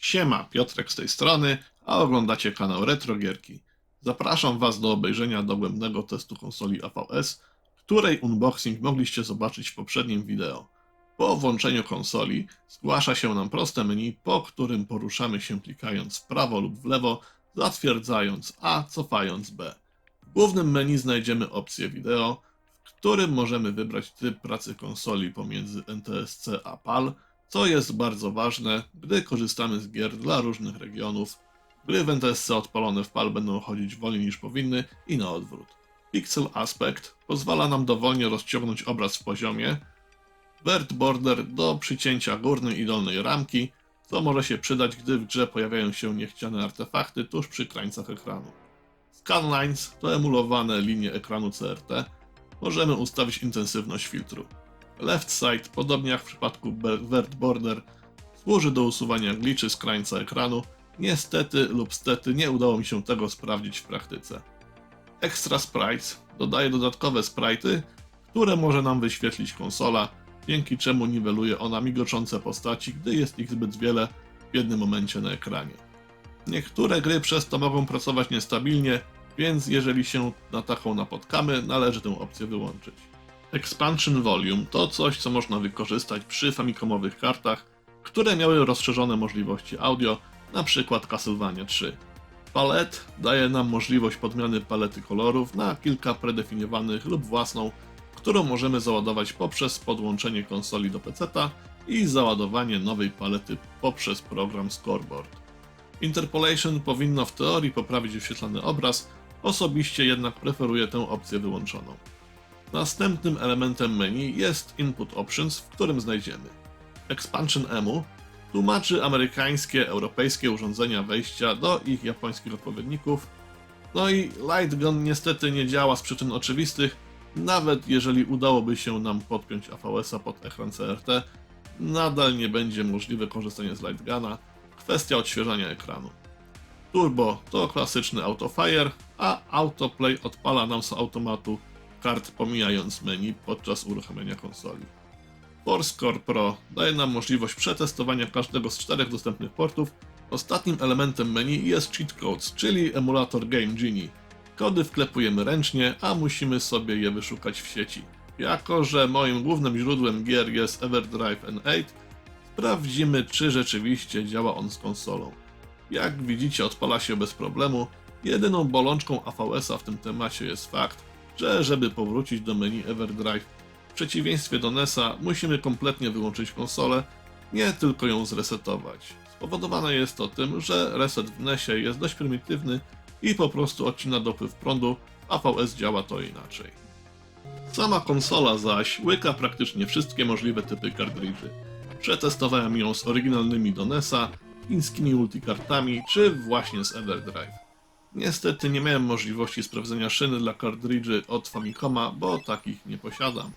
Siema, Piotrek z tej strony, a oglądacie kanał Retro Gierki. Zapraszam Was do obejrzenia dogłębnego testu konsoli AVS, której unboxing mogliście zobaczyć w poprzednim wideo. Po włączeniu konsoli zgłasza się nam proste menu, po którym poruszamy się klikając w prawo lub w lewo, zatwierdzając A, cofając B. W głównym menu znajdziemy opcję wideo, w którym możemy wybrać tryb pracy konsoli pomiędzy NTSC a PAL, co jest bardzo ważne, gdy korzystamy z gier dla różnych regionów. Gry w NTSC odpalone w PAL będą chodzić wolniej niż powinny i na odwrót. Pixel Aspect pozwala nam dowolnie rozciągnąć obraz w poziomie, Vert Border do przycięcia górnej i dolnej ramki, co może się przydać, gdy w grze pojawiają się niechciane artefakty tuż przy krańcach ekranu. Scanlines to emulowane linie ekranu CRT. Możemy ustawić intensywność filtru. Left Side, podobnie jak w przypadku Vert Border, służy do usuwania glitchy z krańca ekranu. Niestety lub stety nie udało mi się tego sprawdzić w praktyce. Extra Sprites dodaje dodatkowe sprite'y, które może nam wyświetlić konsola, dzięki czemu niweluje ona migoczące postaci, gdy jest ich zbyt wiele w jednym momencie na ekranie. Niektóre gry przez to mogą pracować niestabilnie, więc jeżeli się na taką napotkamy, należy tę opcję wyłączyć. Expansion Volume to coś, co można wykorzystać przy famicomowych kartach, które miały rozszerzone możliwości audio, np. Castlevania 3. Palette daje nam możliwość podmiany palety kolorów na kilka predefiniowanych lub własną, którą możemy załadować poprzez podłączenie konsoli do PC-a i załadowanie nowej palety poprzez program Scoreboard. Interpolation powinno w teorii poprawić wyświetlany obraz, osobiście jednak preferuję tę opcję wyłączoną. Następnym elementem menu jest Input Options, w którym znajdziemy Expansion EMU, tłumaczy amerykańskie, europejskie urządzenia wejścia do ich japońskich odpowiedników. No i Light Gun niestety nie działa z przyczyn oczywistych, nawet jeżeli udałoby się nam podpiąć AVS-a pod ekran CRT, nadal nie będzie możliwe korzystanie z Light Guna. Kwestia odświeżania ekranu. Turbo to klasyczny autofire, a autoplay odpala nam z automatu kart pomijając menu podczas uruchamiania konsoli. ForceCore Pro daje nam możliwość przetestowania każdego z 4 dostępnych portów. Ostatnim elementem menu jest Cheat Codes, czyli emulator Game Genie. Kody wklepujemy ręcznie, a musimy sobie je wyszukać w sieci. Jako że moim głównym źródłem gier jest EverDrive N8, sprawdzimy, czy rzeczywiście działa on z konsolą. Jak widzicie, odpala się bez problemu. Jedyną bolączką AVS-a w tym temacie jest fakt, że żeby powrócić do menu EverDrive, w przeciwieństwie do NES-a musimy kompletnie wyłączyć konsolę, nie tylko ją zresetować. Spowodowane jest to tym, że reset w NES-ie jest dość prymitywny i po prostu odcina dopływ prądu, a AVS działa to inaczej. Sama konsola zaś łyka praktycznie wszystkie możliwe typy kartridży. Przetestowałem ją z oryginalnymi do NES-a, chińskimi multikartami czy właśnie z EverDrive. Niestety nie miałem możliwości sprawdzenia szyny dla kartridży od Famicoma, bo takich nie posiadam.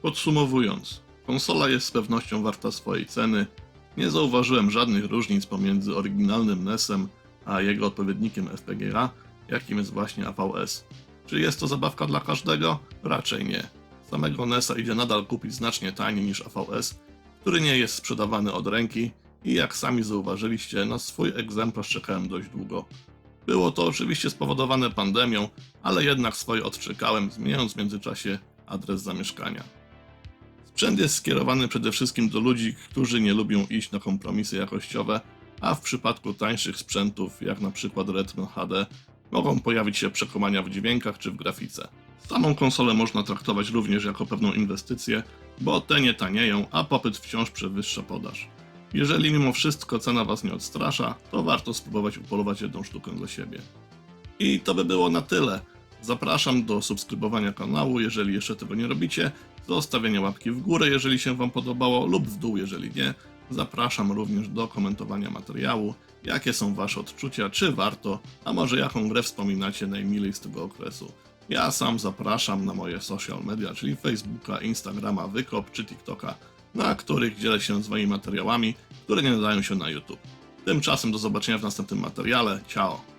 Podsumowując, konsola jest z pewnością warta swojej ceny. Nie zauważyłem żadnych różnic pomiędzy oryginalnym NES-em a jego odpowiednikiem FPGA, jakim jest właśnie AVS. Czy jest to zabawka dla każdego? Raczej nie. Samego NES-a idzie nadal kupić znacznie taniej niż AVS, który nie jest sprzedawany od ręki i jak sami zauważyliście, na swój egzemplarz czekałem dość długo. Było to oczywiście spowodowane pandemią, ale jednak swoje odczekałem, zmieniając w międzyczasie adres zamieszkania. Sprzęt jest skierowany przede wszystkim do ludzi, którzy nie lubią iść na kompromisy jakościowe, a w przypadku tańszych sprzętów, jak na przykład Retro HD, mogą pojawić się przekonania w dźwiękach czy w grafice. Samą konsolę można traktować również jako pewną inwestycję, bo te nie tanieją, a popyt wciąż przewyższa podaż. Jeżeli mimo wszystko cena Was nie odstrasza, to warto spróbować upolować jedną sztukę dla siebie. I to by było na tyle. Zapraszam do subskrybowania kanału, jeżeli jeszcze tego nie robicie, zostawienia łapki w górę, jeżeli się Wam podobało, lub w dół, jeżeli nie. Zapraszam również do komentowania materiału, jakie są Wasze odczucia, czy warto, a może jaką grę wspominacie najmilej z tego okresu. Ja sam zapraszam na moje social media, czyli Facebooka, Instagrama, Wykop czy TikToka, na których dzielę się swoimi materiałami, które nie nadają się na YouTube. Tymczasem do zobaczenia w następnym materiale. Ciao!